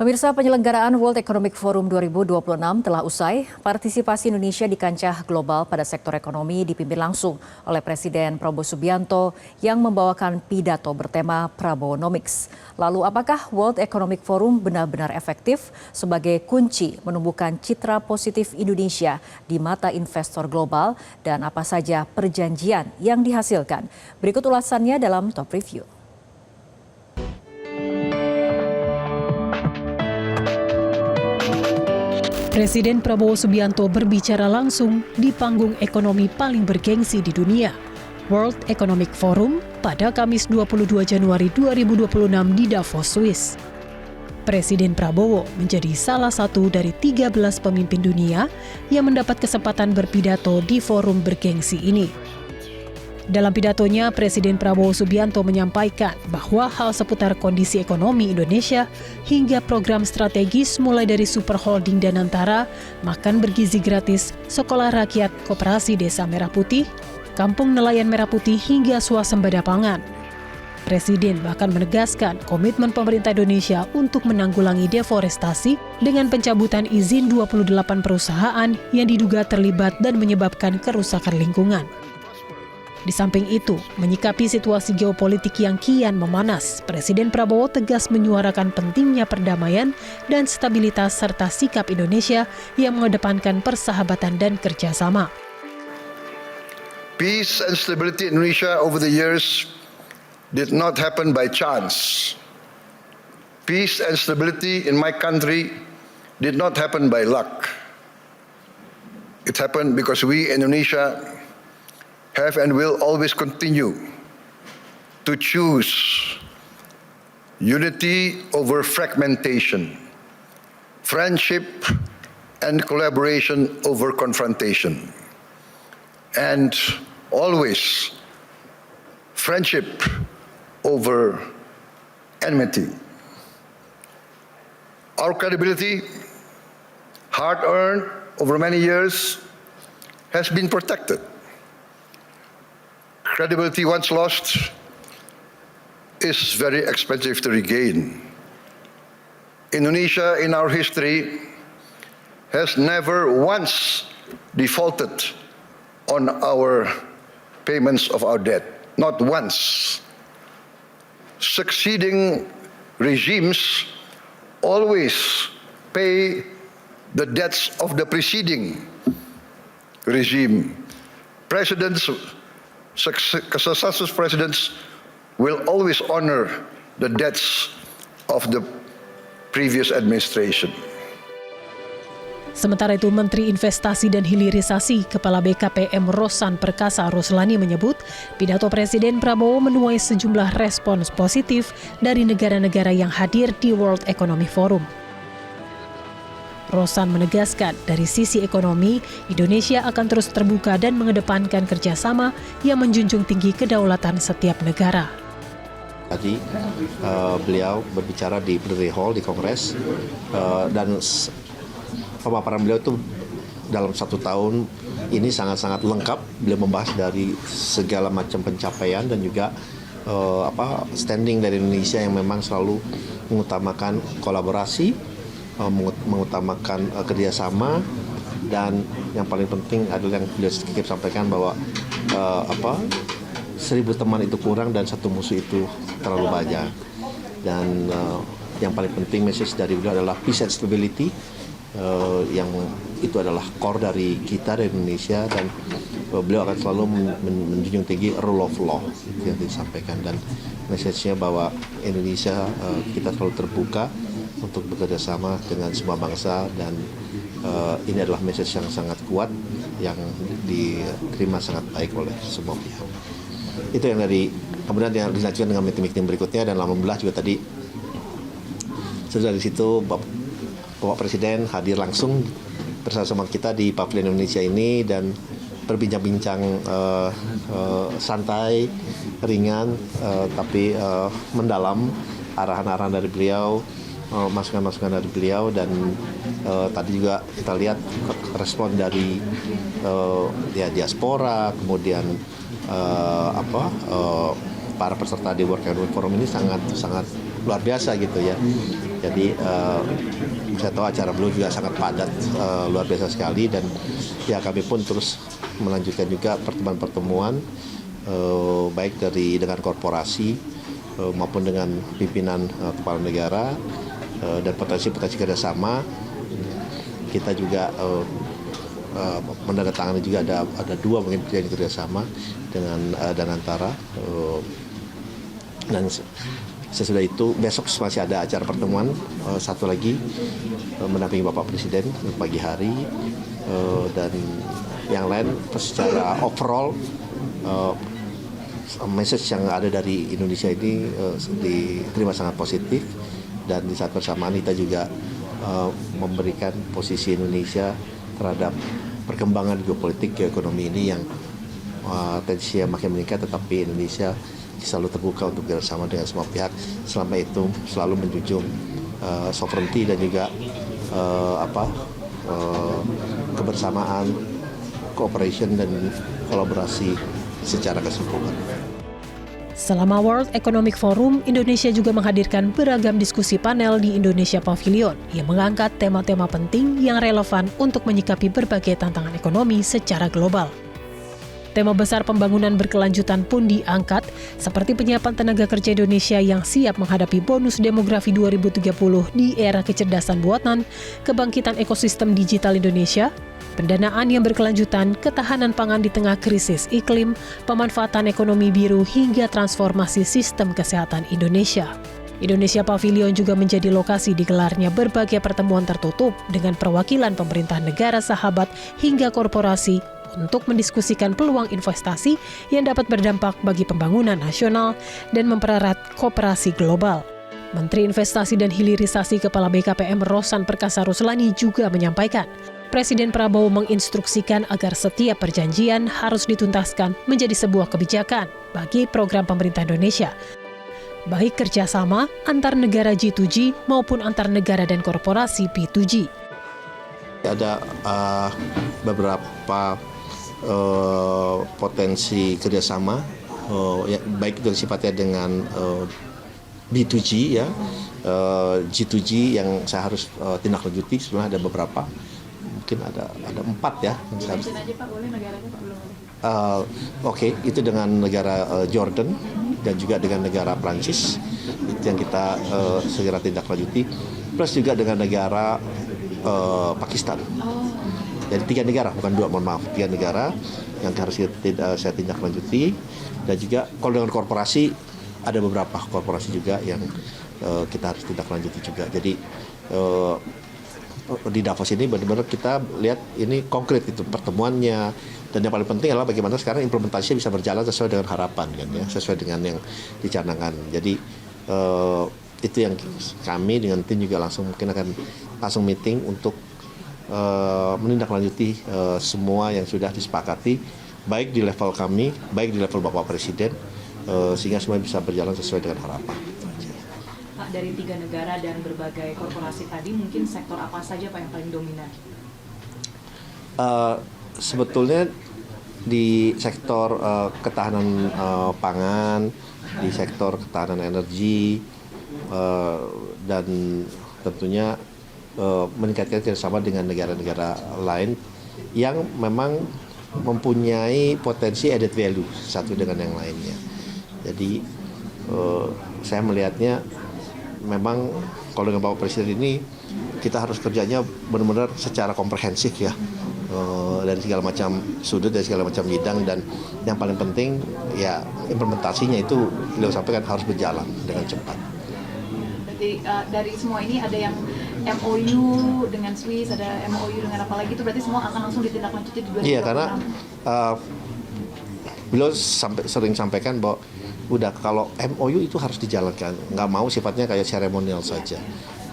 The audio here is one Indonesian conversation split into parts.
Pemirsa, penyelenggaraan World Economic Forum 2026 telah usai. Partisipasi Indonesia di kancah global pada sektor ekonomi dipimpin langsung oleh Presiden Prabowo Subianto yang membawakan pidato bertema Prabowonomics. Lalu apakah World Economic Forum benar-benar efektif sebagai kunci menumbuhkan citra positif Indonesia di mata investor global dan apa saja perjanjian yang dihasilkan? Berikut ulasannya dalam Top Review. Presiden Prabowo Subianto berbicara langsung di panggung ekonomi paling bergengsi di dunia, World Economic Forum, pada Kamis 22 Januari 2026 di Davos, Swiss. Presiden Prabowo menjadi salah satu dari 13 pemimpin dunia yang mendapat kesempatan berpidato di forum bergengsi ini. Dalam pidatonya, Presiden Prabowo Subianto menyampaikan bahwa hal seputar kondisi ekonomi Indonesia hingga program strategis mulai dari super holding Danantara, makan bergizi gratis, sekolah rakyat, koperasi desa Merah Putih, kampung nelayan Merah Putih hingga swasembada pangan. Presiden bahkan menegaskan komitmen pemerintah Indonesia untuk menanggulangi deforestasi dengan pencabutan izin 28 perusahaan yang diduga terlibat dan menyebabkan kerusakan lingkungan. Di samping itu, menyikapi situasi geopolitik yang kian memanas, Presiden Prabowo tegas menyuarakan pentingnya perdamaian dan stabilitas serta sikap Indonesia yang mengedepankan persahabatan dan kerjasama. Peace and stability in Indonesia over the years did not happen by chance. Peace and stability in my country did not happen by luck. It happened because we in Indonesia have and will always continue to choose unity over fragmentation, friendship and collaboration over confrontation, and always friendship over enmity. Our credibility, hard-earned over many years, has been protected. Credibility once lost is very expensive to regain. Indonesia in our history has never once defaulted on our payments of our debt, not once. Succeeding regimes always pay the debts of the preceding regime. Successive presidents will always honor the debts of the previous administration. Sementara itu, Menteri Investasi dan Hilirisasi Kepala BKPM Rosan Perkasa Roslani menyebut, pidato Presiden Prabowo menuai sejumlah respons positif dari negara-negara yang hadir di World Economic Forum. Rosan menegaskan dari sisi ekonomi, Indonesia akan terus terbuka dan mengedepankan kerjasama yang menjunjung tinggi kedaulatan setiap negara. Tadi beliau berbicara di Plenary Hall di Kongres dan pemaparan beliau itu dalam 1 tahun ini sangat-sangat lengkap. Beliau membahas dari segala macam pencapaian dan juga standing dari Indonesia yang memang selalu mengutamakan kolaborasi, mengutamakan kerjasama, dan yang paling penting adalah yang beliau sedikit sampaikan bahwa 1000 teman itu kurang dan 1 musuh itu terlalu banyak. Dan yang paling penting message dari beliau adalah peace and stability, yang itu adalah core dari kita dari Indonesia, dan beliau akan selalu menjunjung tinggi rule of law yang disampaikan, dan message-nya bahwa Indonesia kita selalu terbuka untuk bekerja sama dengan semua bangsa, dan ini adalah message yang sangat kuat yang diterima sangat baik oleh semua pihak. Itu yang kemudian yang dilanjutkan dengan meeting-meeting berikutnya, dan alhamdulillah juga tadi sudah di situ Bapak Presiden hadir langsung bersama kita di Pavilion Indonesia ini dan berbincang-bincang santai, ringan, tapi mendalam arahan-arahan dari beliau, masukan-masukan dari beliau, dan tadi juga kita lihat respon dari diaspora, kemudian para peserta di World Economic Forum ini sangat luar biasa gitu ya. Jadi saya tahu acara beliau juga sangat padat, luar biasa sekali, dan ya kami pun terus melanjutkan juga pertemuan-pertemuan baik dengan korporasi maupun dengan pimpinan kepala negara dan potensi-potensi kerjasama. Kita juga menandatangani juga ada 2 mungkin perjanjian kerjasama dengan Danantara, dan sesudah itu besok masih ada acara pertemuan satu lagi mendampingi Bapak Presiden pagi hari, dan yang lain secara overall message yang ada dari Indonesia ini diterima sangat positif, dan di saat bersamaan kita juga memberikan posisi Indonesia terhadap perkembangan geopolitik geoekonomi ini yang tensinya makin meningkat, tetapi Indonesia selalu terbuka untuk bersama dengan semua pihak, selama itu selalu menjunjung sovereignty dan juga kebersamaan, cooperation dan kolaborasi secara keseluruhan. Selama World Economic Forum, Indonesia juga menghadirkan beragam diskusi panel di Indonesia Pavilion yang mengangkat tema-tema penting yang relevan untuk menyikapi berbagai tantangan ekonomi secara global. Tema besar pembangunan berkelanjutan pun diangkat, seperti penyiapan tenaga kerja Indonesia yang siap menghadapi bonus demografi 2030 di era kecerdasan buatan, kebangkitan ekosistem digital Indonesia, pendanaan yang berkelanjutan, ketahanan pangan di tengah krisis iklim, pemanfaatan ekonomi biru hingga transformasi sistem kesehatan Indonesia. Indonesia Pavilion juga menjadi lokasi digelarnya berbagai pertemuan tertutup dengan perwakilan pemerintah negara sahabat hingga korporasi untuk mendiskusikan peluang investasi yang dapat berdampak bagi pembangunan nasional dan mempererat kooperasi global. Menteri Investasi dan Hilirisasi Kepala BKPM Rosan Perkasa Ruslani juga menyampaikan, Presiden Prabowo menginstruksikan agar setiap perjanjian harus dituntaskan menjadi sebuah kebijakan bagi program pemerintah Indonesia, baik kerjasama antar negara G2G maupun antar negara dan korporasi B2G. Ada beberapa potensi kerjasama, baik itu sifatnya dengan B2G ya, G2G yang saya harus tindak lanjuti. Sebenarnya ada beberapa, mungkin ada 4 ya. Oke, itu dengan negara Jordan dan juga dengan negara Prancis, itu yang kita segera tindak lanjuti, plus juga dengan negara Pakistan. Jadi 3 negara, bukan 2, mohon maaf, 3 negara yang harus saya tindak lanjuti. Dan juga kalau dengan korporasi, ada beberapa korporasi juga yang kita harus tindak lanjuti juga. Jadi di Davos ini benar-benar kita lihat ini konkret itu pertemuannya, dan yang paling penting adalah bagaimana sekarang implementasinya bisa berjalan sesuai dengan harapan kan ya, sesuai dengan yang dicanangkan. Jadi itu yang kami dengan tim juga mungkin akan langsung meeting untuk menindaklanjuti semua yang sudah disepakati, baik di level kami, baik di level Bapak Presiden, sehingga semua bisa berjalan sesuai dengan harapan. Pak, dari 3 negara dan berbagai korporasi tadi, mungkin sektor apa saja Pak yang paling dominan? Sebetulnya di sektor ketahanan pangan, di sektor ketahanan energi, dan tentunya meningkatkan kerjasama dengan negara-negara lain yang memang mempunyai potensi added value satu dengan yang lainnya. Jadi saya melihatnya memang kalau dengan Bapak Presiden ini kita harus kerjanya benar-benar secara komprehensif ya, dari segala macam sudut, dari segala macam bidang, dan yang paling penting ya implementasinya itu beliau sampaikan harus berjalan dengan cepat. Dari semua ini ada yang MOU dengan Swiss, ada MOU dengan apa lagi, itu berarti semua akan langsung ditindaklanjuti di 2026? Iya, karena beliau sering sampaikan bahwa udah kalau MOU itu harus dijalankan, nggak mau sifatnya kayak seremonial saja.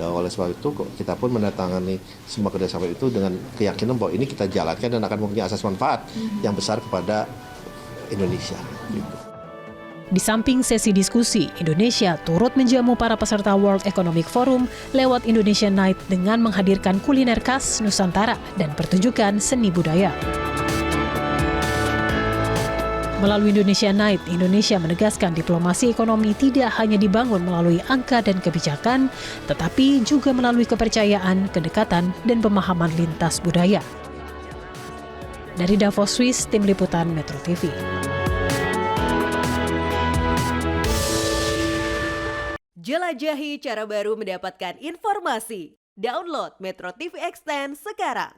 Nah, oleh sebab itu kita pun mendatangani semua kerjasama itu dengan keyakinan bahwa ini kita jalankan dan akan mempunyai asas manfaat yang besar kepada Indonesia. Gitu. Di samping sesi diskusi, Indonesia turut menjamu para peserta World Economic Forum lewat Indonesia Night dengan menghadirkan kuliner khas Nusantara dan pertunjukan seni budaya. Melalui Indonesia Night, Indonesia menegaskan diplomasi ekonomi tidak hanya dibangun melalui angka dan kebijakan, tetapi juga melalui kepercayaan, kedekatan, dan pemahaman lintas budaya. Dari Davos, Swiss, Tim Liputan Metro TV. Jelajahi cara baru mendapatkan informasi. Download Metro TV Extend sekarang.